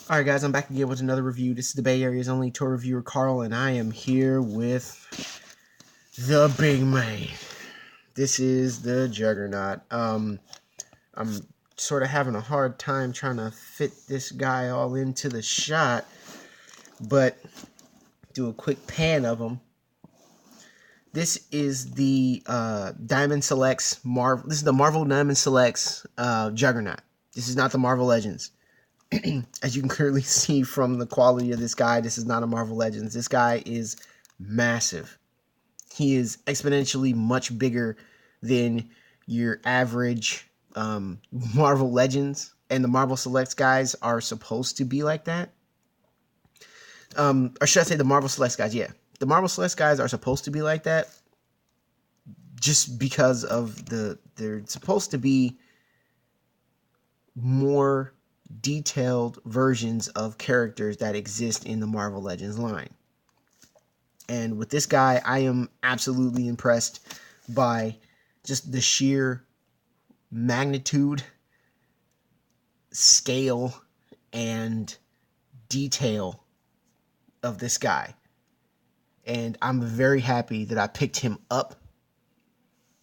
Alright guys, I'm back again with another review. This is the Bay Area's only toy reviewer, Carl, and I am here with the big man. This is the Juggernaut. I'm sort of having a hard time trying to fit this guy all into the shot, but do a quick pan of him. This is the Diamond Selects Marvel. This is the Marvel Diamond Selects Juggernaut. This is not the Marvel Legends. As you can clearly see from the quality of this guy, this is not a Marvel Legends. This guy is massive. He is exponentially much bigger than your average Marvel Legends, and the Marvel Selects guys are supposed to be like that. Or should I say the Marvel Selects guys? Yeah, the Marvel Selects guys are supposed to be like that, just because of they're supposed to be more detailed versions of characters that exist in the Marvel Legends line. And with this guy, I am absolutely impressed by just the sheer magnitude, scale, and detail of this guy. And I'm very happy that I picked him up,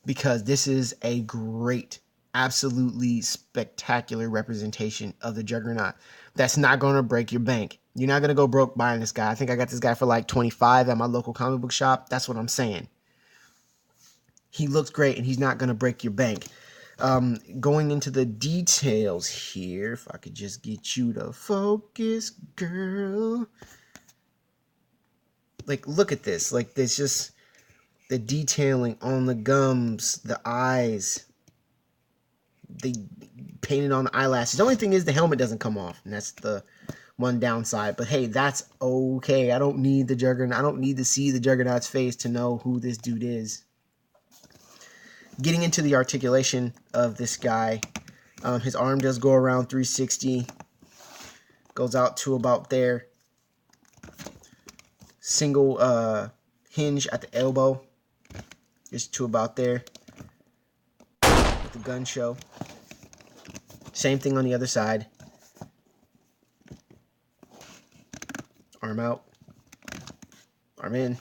because this is a great, absolutely spectacular representation of the Juggernaut. That's not going to break your bank. You're not going to go broke buying this guy. I think I got this guy for like $25 at my local comic book shop. That's what I'm saying. He looks great, and he's not going to break your bank. Going into the details here, if I could just get you to focus, girl. Like, look at this. Like, there's just the detailing on the gums, the eyes. They painted on the eyelashes. The only thing is the helmet doesn't come off, and that's the one downside. But hey, that's okay. I don't need the Juggernaut. I don't need to see the Juggernaut's face to know who this dude is. Getting into the articulation of this guy, his arm does go around 360, goes out to about there. Single hinge at the elbow, just to about there. With the gun show. Same thing on the other side. Arm out. Arm in.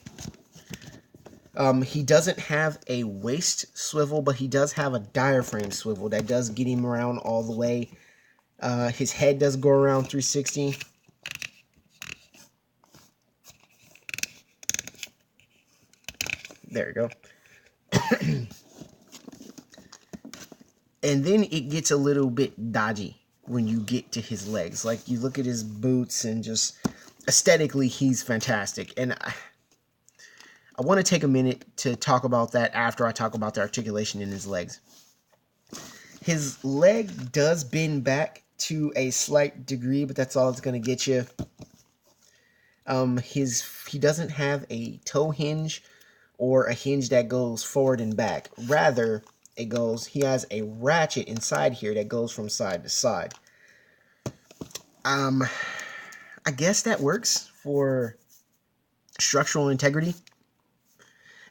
He doesn't have a waist swivel, but he does have a diaphragm swivel that does get him around all the way. His head does go around 360. There you go. And then it gets a little bit dodgy when you get to his legs. Like, you look at his boots, and just aesthetically, he's fantastic. And I want to take a minute to talk about that after I talk about the articulation in his legs. His leg does bend back to a slight degree, but that's all it's going to get you. He doesn't have a toe hinge or a hinge that goes forward and back. Rather, he has a ratchet inside here that goes from side to side. I guess that works for structural integrity,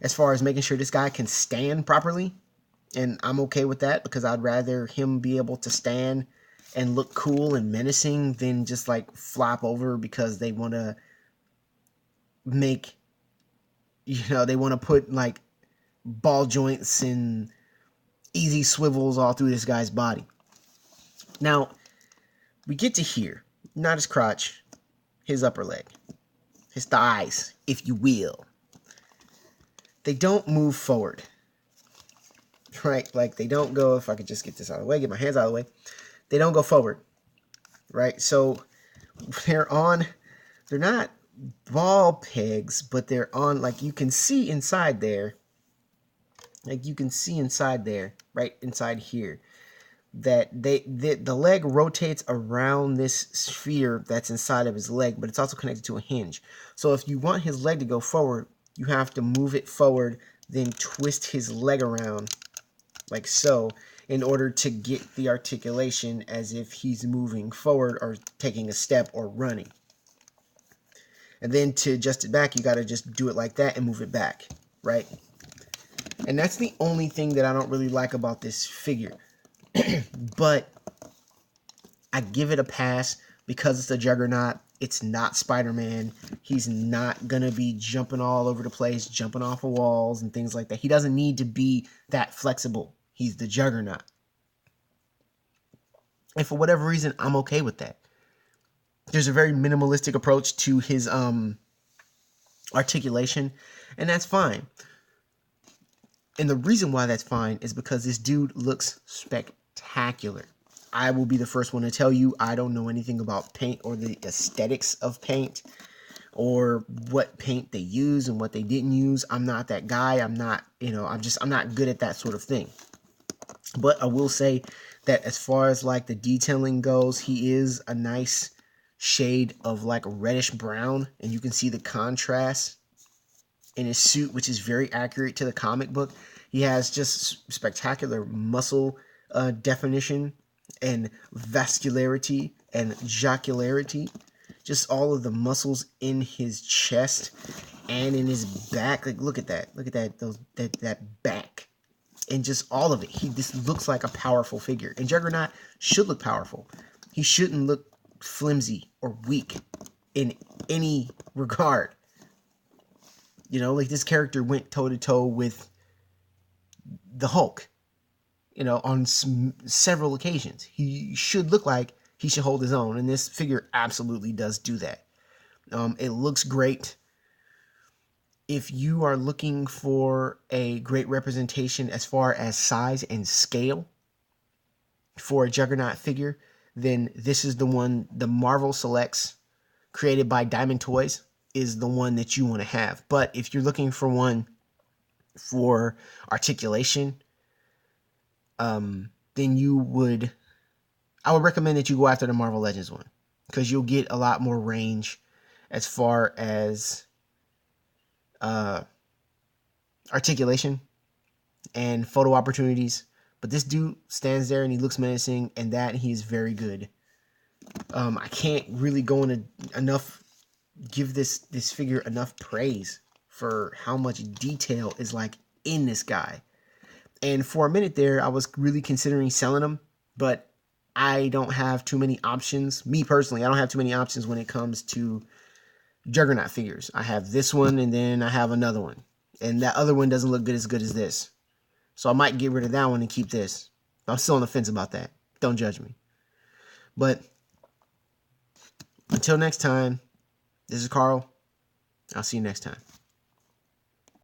as far as making sure this guy can stand properly. And I'm okay with that, because I'd rather him be able to stand and look cool and menacing than just like flop over because they want to make, they want to put like ball joints and easy swivels all through this guy's body. Now, we get to here. Not his crotch, his upper leg. His thighs, if you will. They don't move forward. Right? Like, they don't go, if I could just get this out of the way, get my hands out of the way. They don't go forward. Right? So, they're not ball pegs, but they're on, like, you can see inside there. Like, you can see inside there, right inside here, that the leg rotates around this sphere that's inside of his leg, but it's also connected to a hinge. So if you want his leg to go forward, you have to move it forward, then twist his leg around, like so, in order to get the articulation as if he's moving forward or taking a step or running. And then to adjust it back, you got to just do it like that and move it back, right? And that's the only thing that I don't really like about this figure. But I give it a pass because it's a Juggernaut. It's not Spider-Man. He's not going to be jumping all over the place, jumping off of walls and things like that. He doesn't need to be that flexible. He's the Juggernaut. And for whatever reason, I'm okay with that. There's a very minimalistic approach to his articulation, and that's fine. And the reason why that's fine is because this dude looks spectacular. I will be the first one to tell you I don't know anything about paint or the aesthetics of paint or what paint they use and what they didn't use. I'm not that guy. I'm not good at that sort of thing. But I will say that as far as like the detailing goes, he is a nice shade of like reddish brown, and you can see the contrast in his suit, which is very accurate to the comic book. He has just spectacular muscle definition and vascularity and jocularity. Just all of the muscles in his chest and in his back. Like, look at that. Look at that. That back. And just all of it. This looks like a powerful figure. And Juggernaut should look powerful. He shouldn't look flimsy or weak in any regard. You know, like this character went toe-to-toe with the Hulk, you know, on several occasions. He should look like he should hold his own, and this figure absolutely does do that. It looks great. If you are looking for a great representation as far as size and scale for a Juggernaut figure, then this is the one. The Marvel Selects, created by Diamond Toys, is the one that you want to have. But if you're looking for one for articulation, then I would recommend that you go after the Marvel Legends one, because you'll get a lot more range as far as articulation and photo opportunities. But this dude stands there and he looks menacing, and that he is very good. I can't really go into give this figure enough praise for how much detail is like in this guy. And for a minute there, I was really considering selling him, but I don't have too many options. Me personally, I don't have too many options when it comes to Juggernaut figures. I have this one, and then I have another one, and that other one doesn't look good as this. So I might get rid of that one and keep this. I'm still on the fence about that. Don't judge me. But until next time, this is Carl. I'll see you next time.